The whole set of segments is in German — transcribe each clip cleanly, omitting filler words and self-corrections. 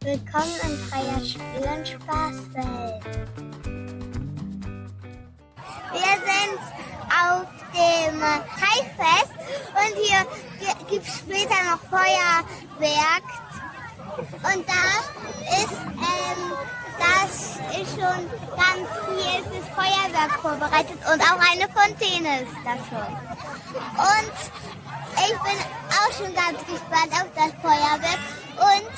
Willkommen in freier Spiel- und Spaßwelt. Wir sind auf dem Highfest und hier gibt es später noch Feuerwerk. Und das ist schon ganz viel fürs Feuerwerk vorbereitet und auch eine Fontäne ist da schon. Und ich bin auch schon ganz gespannt auf das Feuerwerk. Und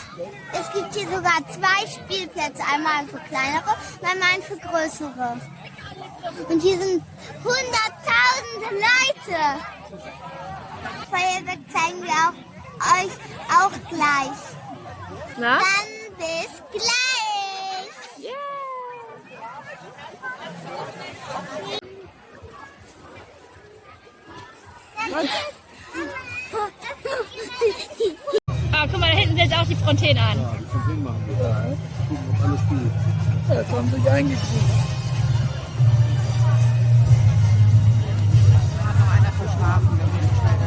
es gibt hier sogar 2 Spielplätze, einmal für kleinere und einmal für größere. Und hier sind 100.000 Leute. Das Feuerwerk zeigen wir euch auch gleich. Na? Dann bis gleich. Yeah. Ah, guck mal, da hinten setzt auch die Fontäne an. Ja, die Fontäne machen wir. Ja. Gucken, ob alles gut. Jetzt haben sich eingekriegt. Hat noch einer verschlafen, der will schnell